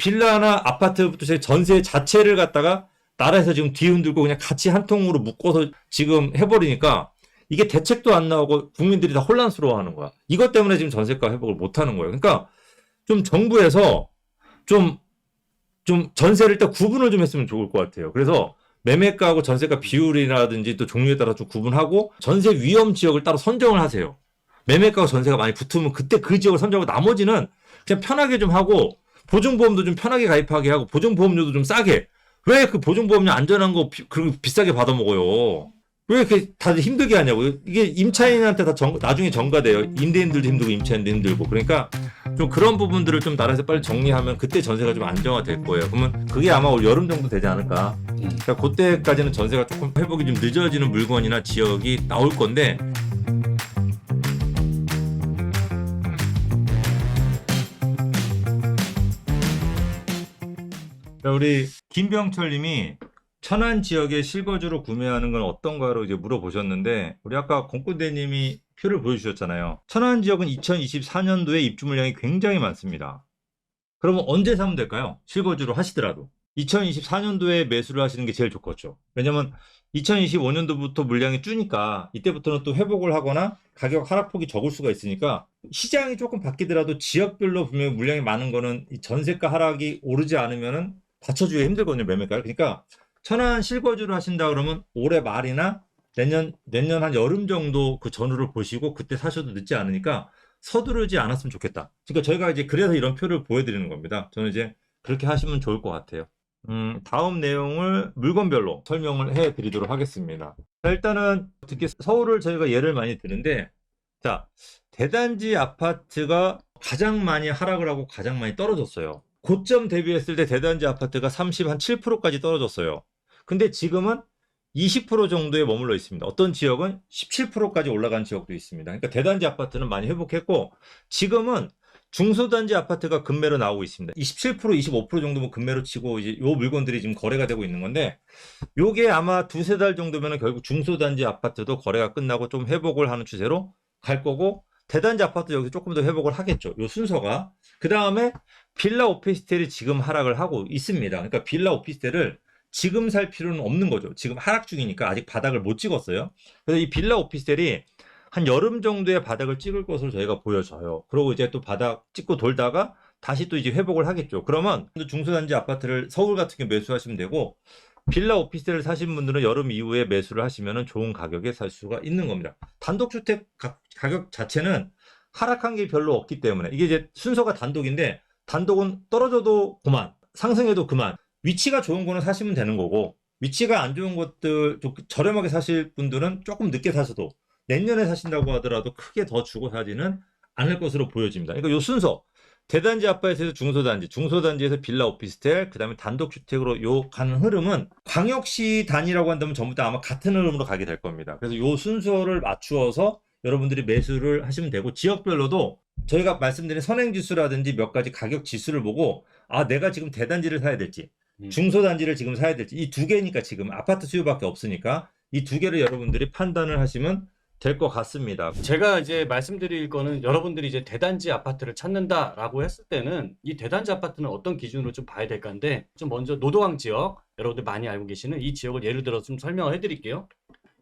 빌라나 아파트부터 전세 자체를 갖다가 나라에서 지금 뒤흔들고 그냥 같이 한 통으로 묶어서 지금 해버리니까 이게 대책도 안 나오고 국민들이 다 혼란스러워하는 거야. 이것 때문에 지금 전세가 회복을 못 하는 거예요. 그러니까 좀 정부에서 좀 전세를 일단 구분을 좀 했으면 좋을 것 같아요. 그래서 매매가하고 전세가 비율이라든지 또 종류에 따라 좀 구분하고 전세 위험 지역을 따로 선정을 하세요. 매매가와 전세가 많이 붙으면 그때 그 지역을 선정하고 나머지는 그냥 편하게 좀 하고 보증보험도 좀 편하게 가입하게 하고 보증보험료도 좀 싸게. 왜 그 보증보험료 안전한 거 그리고 비싸게 받아먹어요? 왜 이렇게 다들 힘들게 하냐고. 이게 임차인한테 다 나중에 전가돼요. 임대인들도 힘들고 임차인도 힘들고. 그러니까 좀 그런 부분들을 좀 나라에서 빨리 정리하면 그때 전세가 좀 안정화될 거예요. 그러면 그게 아마 올 여름 정도 되지 않을까. 그러니까 그때까지는 전세가 조금 회복이 좀 늦어지는 물건이나 지역이 나올 건데 우리 김병철 님이 천안 지역의 실거주로 구매하는 건 어떤가로 이제 물어보셨는데 우리 아까 공군대 님이 표를 보여주셨잖아요. 천안 지역은 2024년도에 입주 물량이 굉장히 많습니다. 그러면 언제 사면 될까요? 실거주로 하시더라도. 2024년도에 매수를 하시는 게 제일 좋겠죠. 왜냐면 2025년도부터 물량이 줄니까 이때부터는 또 회복을 하거나 가격 하락폭이 적을 수가 있으니까 시장이 조금 바뀌더라도 지역별로 분명히 물량이 많은 거는 이 전세가 하락이 오르지 않으면은 받쳐주기가 힘들거든요, 매매가를. 그러니까 천안 실거주를 하신다 그러면 올해 말이나 내년 한 여름 정도 그 전후를 보시고 그때 사셔도 늦지 않으니까 서두르지 않았으면 좋겠다. 그러니까 저희가 이제 그래서 이런 표를 보여드리는 겁니다. 저는 이제 그렇게 하시면 좋을 것 같아요. 다음 내용을 물건별로 설명을 해드리도록 하겠습니다. 자, 일단은 특히 서울을 저희가 예를 많이 드는데, 자, 대단지 아파트가 가장 많이 하락을 하고 가장 많이 떨어졌어요. 고점 대비했을 때 대단지 아파트가 7%까지 떨어졌어요. 근데 지금은 20% 정도에 머물러 있습니다. 어떤 지역은 17%까지 올라간 지역도 있습니다. 그러니까 대단지 아파트는 많이 회복했고 지금은 중소단지 아파트가 급매로 나오고 있습니다. 27%, 25% 정도면 급매로 치고 이제 요 물건들이 지금 거래가 되고 있는 건데 요게 아마 두세 달 정도면 결국 중소단지 아파트도 거래가 끝나고 좀 회복을 하는 추세로 갈 거고 대단지 아파트 여기서 조금 더 회복을 하겠죠. 요 순서가. 그 다음에 빌라 오피스텔이 지금 하락을 하고 있습니다. 그러니까 빌라 오피스텔을 지금 살 필요는 없는 거죠. 지금 하락 중이니까 아직 바닥을 못 찍었어요. 그래서 이 빌라 오피스텔이 한 여름 정도의 바닥을 찍을 것으로 저희가 보여져요. 그리고 이제 또 바닥 찍고 돌다가 다시 또 이제 회복을 하겠죠. 그러면 중소단지 아파트를 서울 같은 경우 매수하시면 되고 빌라 오피스텔을 사신 분들은 여름 이후에 매수를 하시면 좋은 가격에 살 수가 있는 겁니다. 단독주택 가격 자체는 하락한 게 별로 없기 때문에 이게 이제 순서가 단독인데 단독은 떨어져도 그만, 상승해도 그만. 위치가 좋은 거는 사시면 되는 거고 위치가 안 좋은 것들 좀 저렴하게 사실 분들은 조금 늦게 사셔도 내년에 사신다고 하더라도 크게 더 주고 사지는 않을 것으로 보여집니다. 그러니까 요 순서 대단지 아파트에서 중소단지, 중소단지에서 빌라 오피스텔, 그 다음에 단독주택으로 요 가는 흐름은 광역시 단위라고 한다면 전부 다 아마 같은 흐름으로 가게 될 겁니다. 그래서 요 순서를 맞추어서 여러분들이 매수를 하시면 되고 지역별로도 저희가 말씀드린 선행지수라든지 몇 가지 가격 지수를 보고 아 내가 지금 대단지를 사야 될지 중소단지를 지금 사야 될지 이 두 개니까 지금 아파트 수요밖에 없으니까 이 두 개를 여러분들이 판단을 하시면 될 것 같습니다. 제가 이제 말씀드릴 거는 여러분들이 이제 대단지 아파트를 찾는다라고 했을 때는 이 대단지 아파트는 어떤 기준으로 좀 봐야 될까 하는데 좀 먼저 노도강 지역 여러분들 많이 알고 계시는 이 지역을 예를 들어서 좀 설명을 해드릴게요.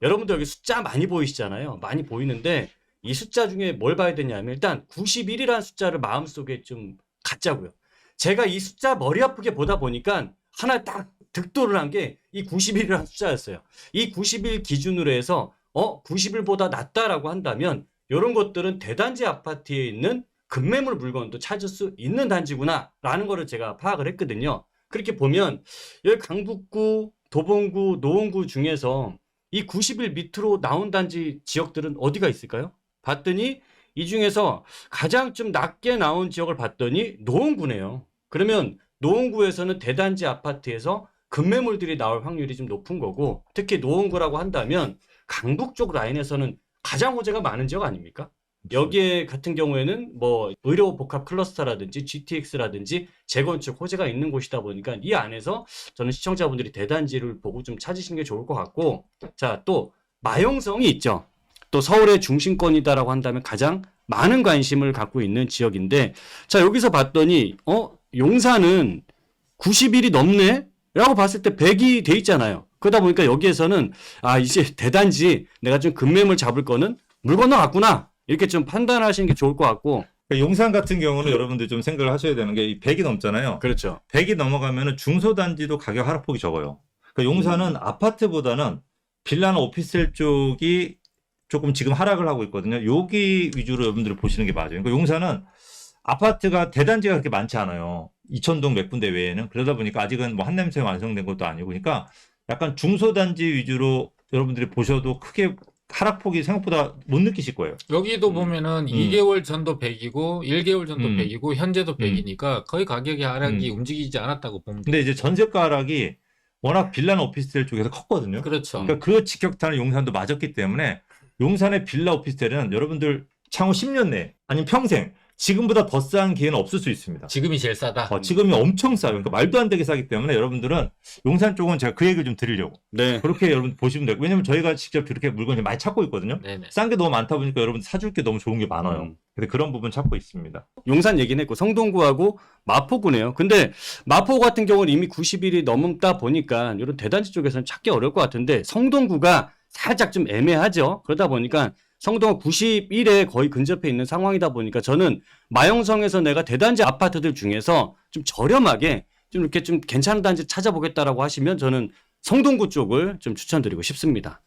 여러분들 여기 숫자 많이 보이시잖아요. 많이 보이는데 이 숫자 중에 뭘 봐야 되냐면 일단 91이라는 숫자를 마음속에 좀 갖자고요. 제가 이 숫자 머리 아프게 보다 보니까 하나 딱 득도를 한 게 이 91이라는 숫자였어요. 이 91 기준으로 해서 90일보다 낫다라고 한다면 이런 것들은 대단지 아파트에 있는 급매물 물건도 찾을 수 있는 단지구나 라는 거를 제가 파악을 했거든요. 그렇게 보면 여기 강북구, 도봉구, 노원구 중에서 이 90일 밑으로 나온 단지 지역들은 어디가 있을까요? 봤더니 이 중에서 가장 좀 낮게 나온 지역을 봤더니 노원구네요. 그러면 노원구에서는 대단지 아파트에서 급매물들이 나올 확률이 좀 높은 거고 특히 노원구라고 한다면 강북 쪽 라인에서는 가장 호재가 많은 지역 아닙니까? 여기에 같은 경우에는 뭐 의료 복합 클러스터라든지 GTX라든지 재건축 호재가 있는 곳이다 보니까 이 안에서 저는 시청자분들이 대단지를 보고 좀 찾으시는 게 좋을 것 같고 자, 또 마용성이 있죠. 또 서울의 중심권이다라고 한다면 가장 많은 관심을 갖고 있는 지역인데 자, 여기서 봤더니 용산은 90일이 넘네? 라고 봤을 때 100이 돼 있잖아요. 그러다 보니까 여기에서는 이제 대단지 내가 좀 급매물 잡을 거는 물 건너갔구나. 이렇게 좀 판단하시는 게 좋을 것 같고. 그러니까 용산 같은 경우는 여러분들 좀 생각을 하셔야 되는 게 100이 넘잖아요. 그렇죠. 100이 넘어가면은 중소단지도 가격 하락폭이 적어요. 그러니까 용산은 아파트보다는 빌라나 오피스텔 쪽이 조금 지금 하락을 하고 있거든요. 여기 위주로 여러분들이 보시는 게 맞아요. 그러니까 용산은 아파트가 대단지가 그렇게 많지 않아요. 이천동 몇 군데 외에는. 그러다 보니까 아직은 뭐 한냄새 완성된 것도 아니고 그러니까 약간 중소단지 위주로 여러분들이 보셔도 크게 하락폭이 생각보다 못 느끼실 거예요. 여기도 보면은 2개월 전도 100이고 1개월 전도 100이고 현재도 100이니까 거의 가격의 하락이 움직이지 않았다고 보면 근데 이제 전세가 하락이 워낙 빌라나 오피스텔 쪽에서 컸거든요. 그렇죠. 그러니까 그 직격탄을 용산도 맞았기 때문에 용산의 빌라 오피스텔은 여러분들 향후 10년 내 아니면 평생 지금보다 더 싼 기회는 없을 수 있습니다. 지금이 제일 싸다. 지금이 엄청 싸요. 그러니까 말도 안 되게 싸기 때문에 여러분들은 용산 쪽은 제가 그 얘기를 좀 드리려고. 네. 그렇게 여러분 보시면 되고. 왜냐면 저희가 직접 그렇게 물건을 많이 찾고 있거든요. 네네. 싼 게 너무 많다 보니까 여러분 사줄 게 너무 좋은 게 많아요. 근데 그런 부분 찾고 있습니다. 용산 얘기는 했고 성동구하고 마포구네요. 근데 마포 같은 경우는 이미 90일이 넘다 보니까 이런 대단지 쪽에서는 찾기 어려울 것 같은데 성동구가 살짝 좀 애매하죠. 그러다 보니까 성동구 91에 거의 근접해 있는 상황이다 보니까 저는 마영성에서 내가 대단지 아파트들 중에서 좀 저렴하게 좀 이렇게 좀 괜찮은 단지 찾아보겠다라고 하시면 저는 성동구 쪽을 좀 추천드리고 싶습니다.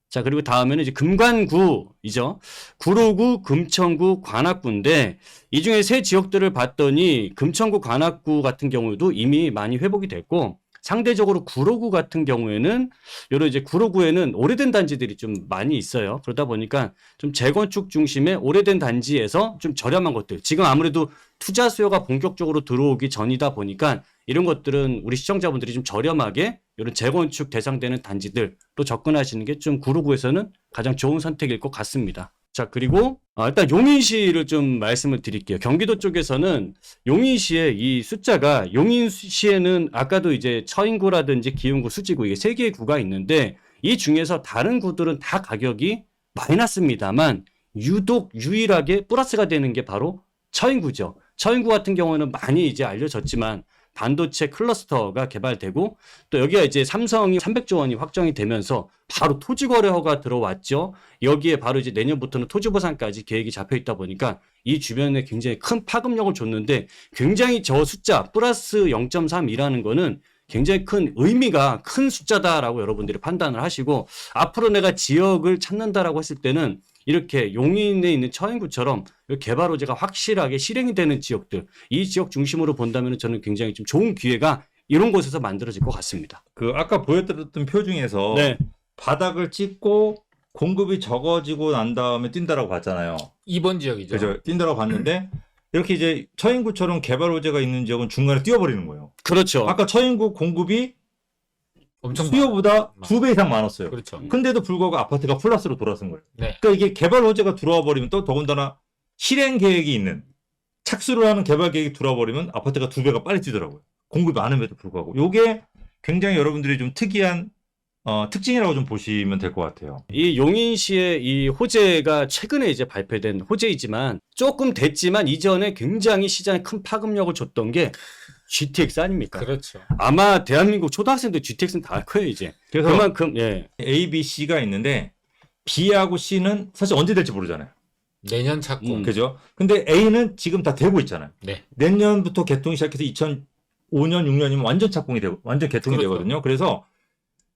자, 그리고 다음에는 이제 금관구이죠. 구로구, 금천구, 관악구인데 이 중에 세 지역들을 봤더니 금천구, 관악구 같은 경우도 이미 많이 회복이 됐고 상대적으로 구로구 같은 경우에는 여러 이제 구로구에는 오래된 단지들이 좀 많이 있어요. 그러다 보니까 좀 재건축 중심의 오래된 단지에서 좀 저렴한 것들. 지금 아무래도 투자 수요가 본격적으로 들어오기 전이다 보니까 이런 것들은 우리 시청자분들이 좀 저렴하게 이런 재건축 대상되는 단지들로 접근하시는 게 좀 구로구에서는 가장 좋은 선택일 것 같습니다. 자, 그리고 일단 용인시를 좀 말씀을 드릴게요. 경기도 쪽에서는 용인시의 이 숫자가 용인시에는 아까도 이제 처인구라든지 기흥구, 수지구 이게 세 개의 구가 있는데 이 중에서 다른 구들은 다 가격이 마이너스입니다만 유독 유일하게 플러스가 되는 게 바로 처인구죠. 처인구 같은 경우는 많이 이제 알려졌지만 반도체 클러스터가 개발되고 또 여기가 이제 삼성이 300조 원이 확정이 되면서 바로 토지거래허가 들어왔죠. 여기에 바로 이제 내년부터는 토지보상까지 계획이 잡혀 있다 보니까 이 주변에 굉장히 큰 파급력을 줬는데 굉장히 저 숫자 플러스 0.3이라는 거는 굉장히 큰 의미가 큰 숫자다라고 여러분들이 판단을 하시고 앞으로 내가 지역을 찾는다라고 했을 때는 이렇게 용인에 있는 처인구처럼 개발 호재가 확실하게 실행이 되는 지역들, 이 지역 중심으로 본다면 저는 굉장히 좀 좋은 기회가 이런 곳에서 만들어질 것 같습니다. 그 아까 보여드렸던 표 중에서 네. 바닥을 찍고 공급이 적어지고 난 다음에 뛴다라고 봤잖아요. 2번 지역이죠. 그죠? 뛴다라고 봤는데 이렇게 이제 처인구처럼 개발 호재가 있는 지역은 중간에 뛰어버리는 거예요. 그렇죠. 아까 처인구 공급이 엄청 수요보다 많아요. 2배 이상 많았어요. 그렇죠. 근데도 불구하고 아파트가 플러스로 돌아선 거예요. 네. 그러니까 이게 개발 호재가 들어와 버리면 또 더군다나 실행 계획이 있는 착수를 하는 개발 계획이 들어와 버리면 아파트가 2배가 빨리 뛰더라고요. 공급이 많음에도 불구하고. 요게 굉장히 여러분들이 좀 특이한 특징이라고 좀 보시면 될 것 같아요. 이 용인시의 이 호재가 최근에 이제 발표된 호재이지만 조금 됐지만 이전에 굉장히 시장에 큰 파급력을 줬던 게 GTX 아닙니까? 그렇죠. 아마 대한민국 초등학생들 GTX는 다 알 거예요 이제. 그래서 그만큼 예. A, B, C가 있는데 B하고 C는 사실 언제 될지 모르잖아요. 내년 착공. 그죠? 근데 A는 지금 다 되고 있잖아요. 네. 내년부터 개통이 시작해서 2005년, 6년이면 완전 착공이 되고 완전 개통이 그렇죠. 되거든요. 그래서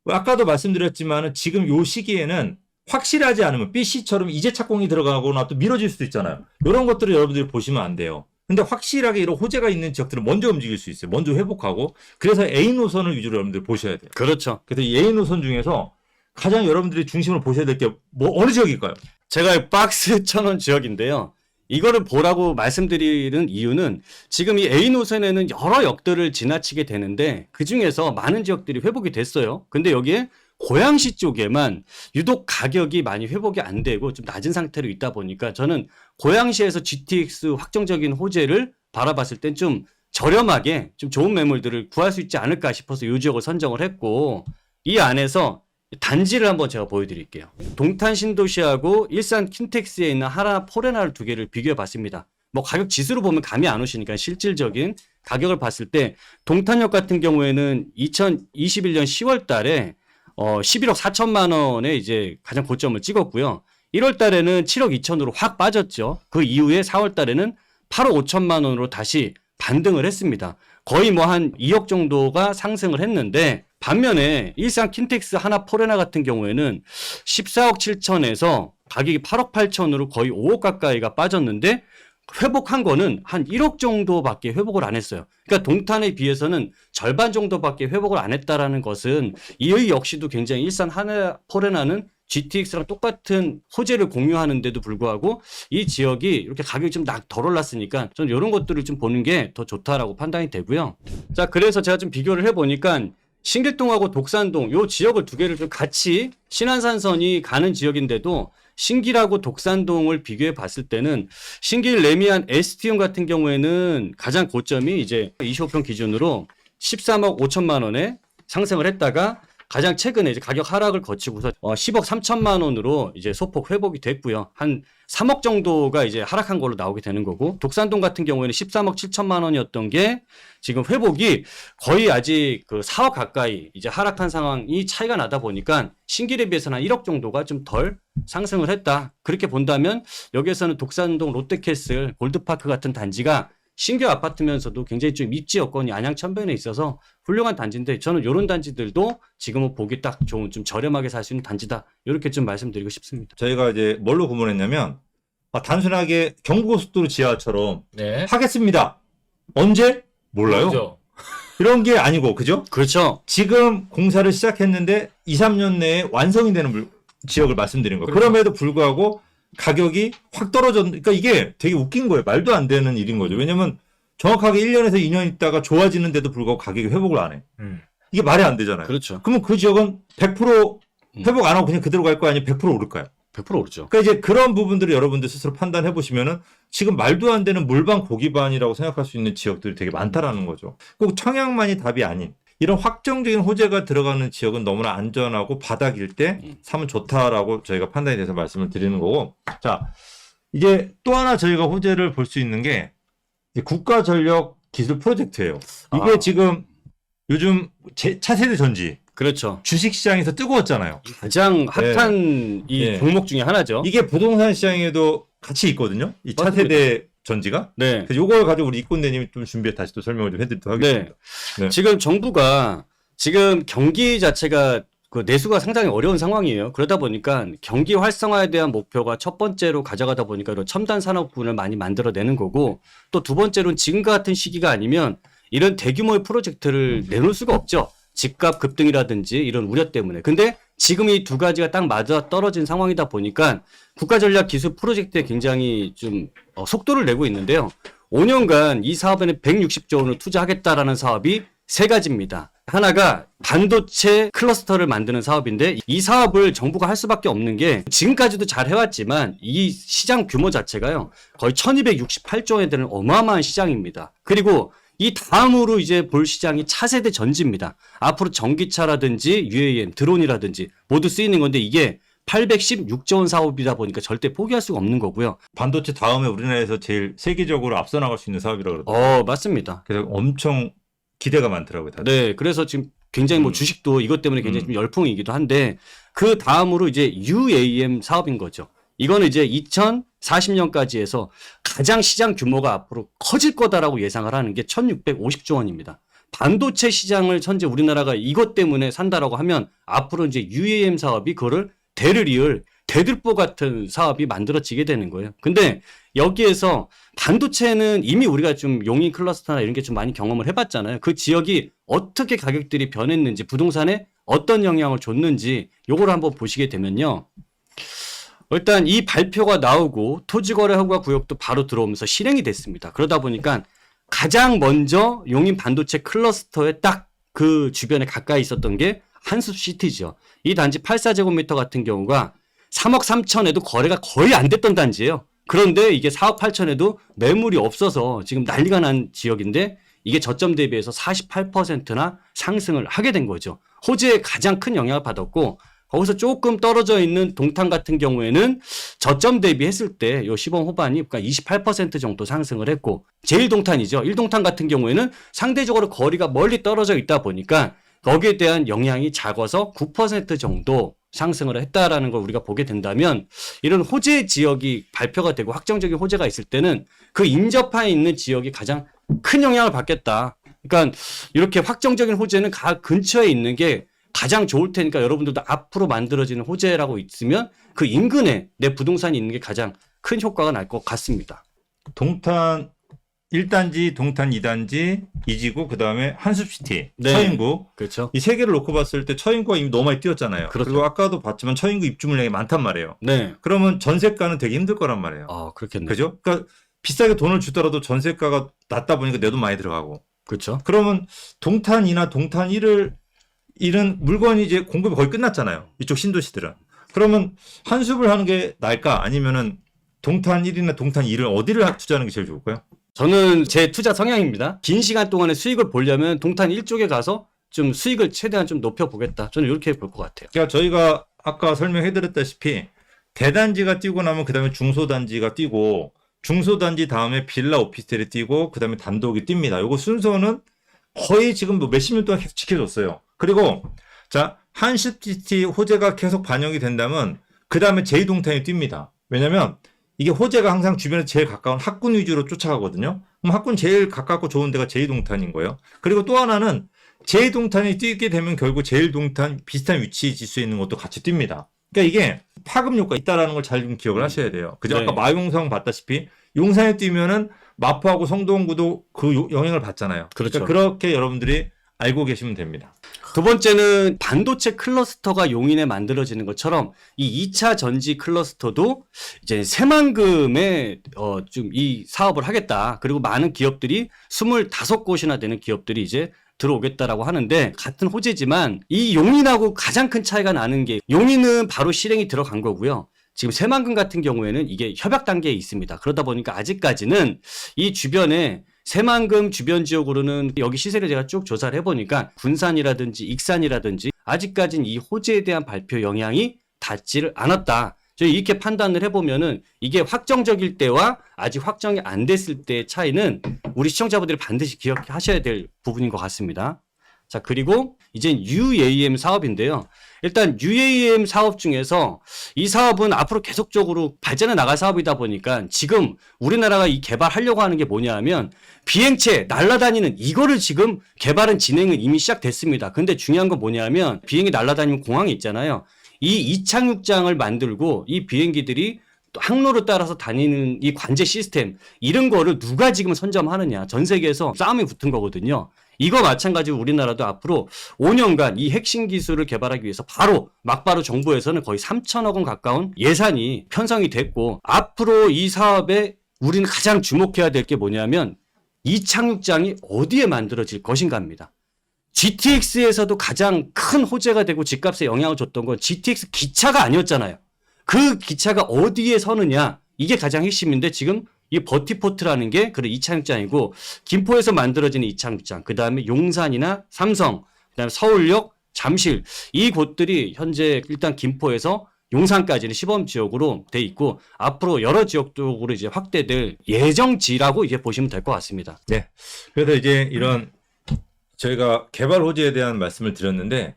아까도 말씀드렸지만은 지금 요 시기에는 확실하지 않으면 B, C처럼 이제 착공이 들어가거나 또 미뤄질 수도 있잖아요. 이런 것들을 여러분들이 보시면 안 돼요. 근데 확실하게 이런 호재가 있는 지역들은 먼저 움직일 수 있어요. 먼저 회복하고. 그래서 A 노선을 위주로 여러분들 보셔야 돼요. 그렇죠. 그래서 이 A 노선 중에서 가장 여러분들이 중심으로 보셔야 될 게 뭐 어느 지역일까요? 제가 박스 1,000원 지역인데요. 이거를 보라고 말씀드리는 이유는 지금 이 A 노선에는 여러 역들을 지나치게 되는데 그중에서 많은 지역들이 회복이 됐어요. 근데 여기에 고양시 쪽에만 유독 가격이 많이 회복이 안 되고 좀 낮은 상태로 있다 보니까 저는 고양시에서 GTX 확정적인 호재를 바라봤을 땐 좀 저렴하게 좀 좋은 매물들을 구할 수 있지 않을까 싶어서 이 지역을 선정을 했고 이 안에서 단지를 한번 제가 보여드릴게요. 동탄 신도시하고 일산 킨텍스에 있는 하나 포레나를 두 개를 비교해 봤습니다. 뭐 가격 지수로 보면 감이 안 오시니까 실질적인 가격을 봤을 때 동탄역 같은 경우에는 2021년 10월 달에 11억 4천만 원에 이제 가장 고점을 찍었고요. 1월 달에는 7억 2천으로 확 빠졌죠. 그 이후에 4월 달에는 8억 5천만 원으로 다시 반등을 했습니다. 거의 뭐 한 2억 정도가 상승을 했는데 반면에 일산 킨텍스 하나 포레나 같은 경우에는 14억 7천에서 가격이 8억 8천으로 거의 5억 가까이가 빠졌는데 회복한 거는 한 1억 정도밖에 회복을 안 했어요. 그러니까 동탄에 비해서는 절반 정도밖에 회복을 안 했다라는 것은 이 역시도 굉장히 일산 하나 포레나는 GTX랑 똑같은 호재를 공유하는데도 불구하고 이 지역이 이렇게 가격이 좀 덜 올랐으니까 저는 이런 것들을 좀 보는 게 더 좋다라고 판단이 되고요. 자, 그래서 제가 좀 비교를 해보니까 신길동하고 독산동 요 지역을 두 개를 좀 같이 신안산선이 가는 지역인데도 신길하고 독산동을 비교해 봤을 때는 신길 레미안 ST용 같은 경우에는 가장 고점이 이제 25평 기준으로 13억 5천만 원에 상승을 했다가 가장 최근에 이제 가격 하락을 거치고서 10억 3천만 원으로 이제 소폭 회복이 됐고요. 한 3억 정도가 이제 하락한 걸로 나오게 되는 거고, 독산동 같은 경우에는 13억 7천만 원이었던 게 지금 회복이 거의 아직 그 4억 가까이 이제 하락한 상황이 차이가 나다 보니까 신길에 비해서는 한 1억 정도가 좀 덜 상승을 했다. 그렇게 본다면 여기에서는 독산동 롯데캐슬 골드파크 같은 단지가 신규 아파트면서도 굉장히 좀 입지 여건이 안양천변에 있어서 훌륭한 단지인데 저는 이런 단지들도 지금은 보기 딱 좋은 좀 저렴하게 살 수 있는 단지다. 이렇게 좀 말씀드리고 싶습니다. 저희가 이제 뭘로 구분했냐면 단순하게 경부고속도로 지하처럼 네. 하겠습니다. 언제? 몰라요. 그죠? 이런 게 아니고 그죠? 그렇죠. 지금 공사를 시작했는데 2, 3년 내에 완성이 되는 지역을 말씀드린 거예요. 그렇죠. 그럼에도 불구하고 가격이 확 떨어졌으니까 이게 되게 웃긴 거예요. 말도 안 되는 일인 거죠. 왜냐면 정확하게 1년에서 2년 있다가 좋아지는데도 불구하고 가격이 회복을 안 해. 이게 말이 안 되잖아요. 그렇죠. 그러면 그 지역은 100% 회복 안 하고 그냥 그대로 갈 거야? 아니면 100% 오를까요? 100% 오르죠. 그러니까 이제 그런 부분들을 여러분들 스스로 판단해 보시면은 지금 말도 안 되는 물방 고기반이라고 생각할 수 있는 지역들이 되게 많다라는 거죠. 꼭 청약만이 답이 아닌 이런 확정적인 호재가 들어가는 지역은 너무나 안전하고 바닥일 때 사면 좋다라고 저희가 판단이 돼서 말씀을 드리는 거고. 자, 이제 또 하나 저희가 호재를 볼 수 있는 게 이제 국가전력 기술 프로젝트예요. 이게 지금 요즘 차세대 전지 그렇죠. 주식시장에서 뜨거웠잖아요. 가장 핫한 이 네. 종목 중에 하나죠. 이게 부동산 시장에도 같이 있거든요. 이 차세대 전지가. 네. 그래서 이걸 가지고 우리 이권대님이 좀 준비해 다시 또 설명을 좀 해드리도록 하겠습니다. 네. 지금 정부가 지금 경기 자체가 그 내수가 상당히 어려운 상황이에요. 그러다 보니까 경기 활성화에 대한 목표가 첫 번째로 가져가다 보니까 이런 첨단 산업군을 많이 만들어내는 거고 또 두 번째로는 지금과 같은 시기가 아니면 이런 대규모의 프로젝트를 내놓을 수가 없죠. 집값 급등이라든지 이런 우려 때문에. 근데 지금 이 두 가지가 딱 맞아 떨어진 상황이다 보니까 국가전략기술 프로젝트에 굉장히 좀 속도를 내고 있는데요. 5년간 이 사업에는 160조 원을 투자하겠다라는 사업이 세 가지입니다. 하나가 반도체 클러스터를 만드는 사업인데 이 사업을 정부가 할 수밖에 없는 게 지금까지도 잘 해왔지만 이 시장 규모 자체가요. 거의 1268조 원에 되는 어마어마한 시장입니다. 그리고 이 다음으로 이제 볼 시장이 차세대 전지입니다. 앞으로 전기차라든지 UAM, 드론이라든지 모두 쓰이는 건데 이게 816조 원 사업이다 보니까 절대 포기할 수가 없는 거고요. 반도체 다음에 우리나라에서 제일 세계적으로 앞서 나갈 수 있는 사업이라고 그러더라고요. 맞습니다. 그래서 엄청 기대가 많더라고요. 다들. 네, 그래서 지금 굉장히 뭐 주식도 이것 때문에 굉장히 좀 열풍이기도 한데 그 다음으로 이제 UAM 사업인 거죠. 이거는 이제 2040년까지 해서 가장 시장 규모가 앞으로 커질 거다라고 예상을 하는 게 1650조 원입니다. 반도체 시장을 현재 우리나라가 이것 때문에 산다라고 하면 앞으로 이제 UAM 사업이 그거를 대를 이을 대들보 같은 사업이 만들어지게 되는 거예요. 근데 여기에서 반도체는 이미 우리가 좀 용인 클러스터나 이런 게 좀 많이 경험을 해봤잖아요. 그 지역이 어떻게 가격들이 변했는지 부동산에 어떤 영향을 줬는지 요걸 한번 보시게 되면요. 일단 이 발표가 나오고 토지거래허가 구역도 바로 들어오면서 실행이 됐습니다. 그러다 보니까 가장 먼저 용인 반도체 클러스터에 딱 그 주변에 가까이 있었던 게 한숲시티죠. 이 단지 84제곱미터 같은 경우가 3억 3천에도 거래가 거의 안 됐던 단지예요. 그런데 이게 4억 8천에도 매물이 없어서 지금 난리가 난 지역인데 이게 저점 대비해서 48%나 상승을 하게 된 거죠. 호재에 가장 큰 영향을 받았고 거기서 조금 떨어져 있는 동탄 같은 경우에는 저점 대비했을 때 요 시범 호반이 그러니까 28% 정도 상승을 했고 제1동탄이죠. 1동탄 같은 경우에는 상대적으로 거리가 멀리 떨어져 있다 보니까 거기에 대한 영향이 작아서 9% 정도 상승을 했다라는 걸 우리가 보게 된다면 이런 호재 지역이 발표가 되고 확정적인 호재가 있을 때는 그 인접하에 있는 지역이 가장 큰 영향을 받겠다. 그러니까 이렇게 확정적인 호재는 가 근처에 있는 게 가장 좋을 테니까 여러분들도 앞으로 만들어지는 호재라고 있으면 그 인근에 내 부동산이 있는 게 가장 큰 효과가 날 것 같습니다. 동탄 1단지, 동탄 2단지, 이지구, 그 다음에 한숲시티, 네. 처인구. 그렇죠. 이 세 개를 놓고 봤을 때 처인구가 이미 너무 많이 뛰었잖아요. 그렇죠. 그리고 아까도 봤지만 처인구 입주 물량이 많단 말이에요. 네. 그러면 전세가는 되게 힘들 거란 말이에요. 그렇겠네요. 그죠? 그러니까 비싸게 돈을 주더라도 전세가가 낮다 보니까 내 돈 많이 들어가고. 그렇죠. 그러면 동탄이나 동탄 1을 이런 물건이 이제 공급이 거의 끝났잖아요. 이쪽 신도시들은. 그러면 한숲을 하는 게 나을까? 아니면은 동탄 1이나 동탄 2를 어디를 투자하는 게 제일 좋을까요? 저는 제 투자 성향입니다. 긴 시간 동안에 수익을 보려면 동탄 1쪽에 가서 좀 수익을 최대한 좀 높여보겠다. 저는 이렇게 볼 것 같아요. 그러니까 저희가 아까 설명해드렸다시피 대단지가 뛰고 나면 그 다음에 중소단지가 뛰고 중소단지 다음에 빌라 오피스텔이 뛰고 그 다음에 단독이 뜁니다. 요거 순서는 거의 지금 뭐 몇십 년 동안 계속 지켜줬어요. 그리고 자 한숲시티 호재가 계속 반영이 된다면 그 다음에 제2동탄이 뜁니다. 왜냐면 이게 호재가 항상 주변에 제일 가까운 학군 위주로 쫓아가거든요. 그럼 학군 제일 가깝고 좋은 데가 제2동탄인 거예요. 그리고 또 하나는 제2동탄이 뛰게 되면 결국 제1동탄 비슷한 위치 지수에 있는 것도 같이 뜁니다. 그러니까 이게 파급 효과가 있다라는 걸 잘 좀 기억을 하셔야 돼요. 그죠? 네. 아까 마용성 봤다시피 용산에 뛰면은 마포하고 성동구도 그 영향을 받잖아요. 그렇죠. 그러니까 그렇게 여러분들이 알고 계시면 됩니다. 두 번째는 반도체 클러스터가 용인에 만들어지는 것처럼 이 2차 전지 클러스터도 이제 새만금에 좀 이 사업을 하겠다. 그리고 많은 기업들이 25곳이나 되는 기업들이 이제 들어오겠다라고 하는데 같은 호재지만 이 용인하고 가장 큰 차이가 나는 게 용인은 바로 실행이 들어간 거고요. 지금 새만금 같은 경우에는 이게 협약 단계에 있습니다. 그러다 보니까 아직까지는 이 주변에 새만금 주변 지역으로는 여기 시세를 제가 쭉 조사를 해보니까 군산이라든지 익산이라든지 아직까지는 이 호재에 대한 발표 영향이 닿지를 않았다. 저희 이렇게 판단을 해보면은 이게 확정적일 때와 아직 확정이 안 됐을 때의 차이는 우리 시청자분들이 반드시 기억하셔야 될 부분인 것 같습니다. 자, 그리고 이제 UAM 사업인데요. 일단 UAM 사업 중에서 이 사업은 앞으로 계속적으로 발전해 나갈 사업이다 보니까 지금 우리나라가 이 개발하려고 하는 게 뭐냐 하면 비행체 날아다니는 이거를 지금 개발은 진행은 이미 시작됐습니다. 근데 중요한 건 뭐냐 하면 비행기 날아다니는 공항이 있잖아요. 이 이착륙장을 만들고 이 비행기들이 항로를 따라서 다니는 이 관제 시스템 이런 거를 누가 지금 선점하느냐 전 세계에서 싸움이 붙은 거거든요. 이거 마찬가지로 우리나라도 앞으로 5년간 이 핵심 기술을 개발하기 위해서 막바로 정부에서는 거의 3천억 원 가까운 예산이 편성이 됐고 앞으로 이 사업에 우리는 가장 주목해야 될 게 뭐냐면 이 착륙장이 어디에 만들어질 것인가입니다. GTX에서도 가장 큰 호재가 되고 집값에 영향을 줬던 건 GTX 기차가 아니었잖아요. 그 기차가 어디에 서느냐 이게 가장 핵심인데 지금 이 버티포트라는 게 그런 이착륙장이고 김포에서 만들어지는 이착륙장 그 다음에 용산이나 삼성 그 다음에 서울역 잠실 이 곳들이 현재 일단 김포에서 용산까지는 시범 지역으로 돼 있고 앞으로 여러 지역 쪽으로 이제 확대될 예정지라고 이제 보시면 될 것 같습니다. 네. 그래서 이제 이런 저희가 개발 호재에 대한 말씀을 드렸는데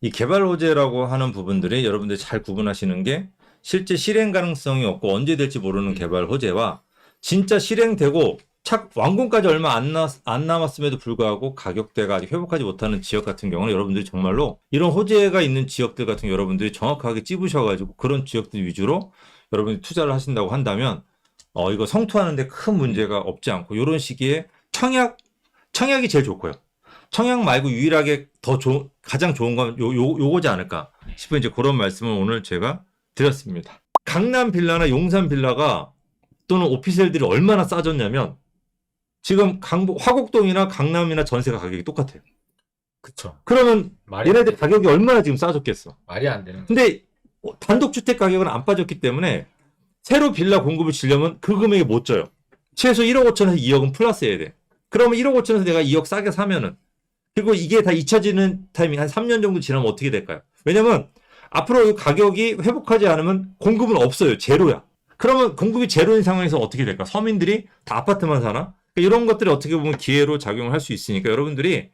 이 개발 호재라고 하는 부분들이 여러분들이 잘 구분하시는 게 실제 실행 가능성이 없고 언제 될지 모르는 개발 호재와 진짜 실행되고 완공까지 얼마 안 남았음에도 불구하고 가격대가 아직 회복하지 못하는 지역 같은 경우는 여러분들이 정말로 이런 호재가 있는 지역들 같은 경우 여러분들이 정확하게 찝으셔가지고 그런 지역들 위주로 여러분들이 투자를 하신다고 한다면 이거 성투하는데 큰 문제가 없지 않고 이런 시기에 청약이 제일 좋고요. 청약 말고 유일하게 가장 좋은 건 요거지 않을까 싶은 이제 그런 말씀을 오늘 제가 드렸습니다. 강남 빌라나 용산 빌라가 또는 오피스텔들이 얼마나 싸졌냐면 지금 화곡동이나 강남이나 전세가 가격이 똑같아요. 그쵸. 그러면 얘네들 가격이 얼마나 지금 싸졌겠어. 말이 안 되는. 근데 단독주택 가격은 안 빠졌기 때문에 새로 빌라 공급을 지려면 그 금액에 못 줘요. 최소 1억 5천에서 2억은 플러스해야 돼. 그러면 1억 5천에서 내가 2억 싸게 사면은 그리고 이게 다 잊혀지는 타이밍 한 3년 정도 지나면 어떻게 될까요? 왜냐면 앞으로 가격이 회복하지 않으면 공급은 없어요. 제로야. 그러면 공급이 제로인 상황에서 어떻게 될까? 서민들이 다 아파트만 사나? 그러니까 이런 것들이 어떻게 보면 기회로 작용을 할 수 있으니까 여러분들이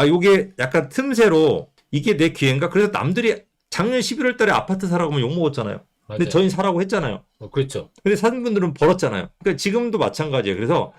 요게 약간 틈새로 이게 내 기회인가? 그래서 남들이 작년 11월 달에 아파트 사라고 하면 욕먹었잖아요. 근데 맞아요. 저희는 사라고 했잖아요. 그렇죠. 근데 사는 분들은 벌었잖아요. 그러니까 지금도 마찬가지예요. 그래서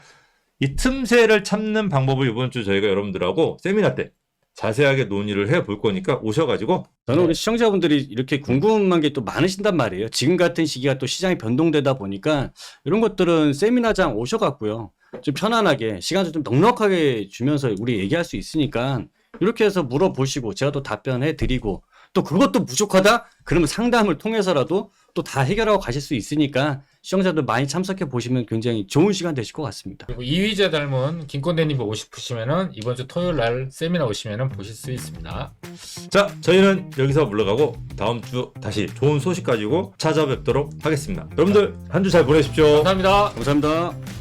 이 틈새를 참는 방법을 이번 주 저희가 여러분들하고 세미나 때 자세하게 논의를 해볼 거니까 오셔가지고 저는 우리 시청자분들이 이렇게 궁금한 게 또 많으신단 말이에요. 지금 같은 시기가 또 시장이 변동되다 보니까 이런 것들은 세미나장 오셔갖고요. 좀 편안하게 시간을 좀 넉넉하게 주면서 우리 얘기할 수 있으니까 이렇게 해서 물어보시고 제가 또 답변해 드리고 또 그것도 부족하다? 그러면 상담을 통해서라도 또 다 해결하고 가실 수 있으니까 시청자들 많이 참석해 보시면 굉장히 좋은 시간 되실 것 같습니다. 그리고 이휘재 닮은 김건대님 보고 싶으시면은 이번 주 토요일 날 세미나 오시면은 보실 수 있습니다. 자, 저희는 여기서 물러가고 다음 주 다시 좋은 소식 가지고 찾아뵙도록 하겠습니다. 여러분들 한 주 잘 보내십시오. 감사합니다. 감사합니다.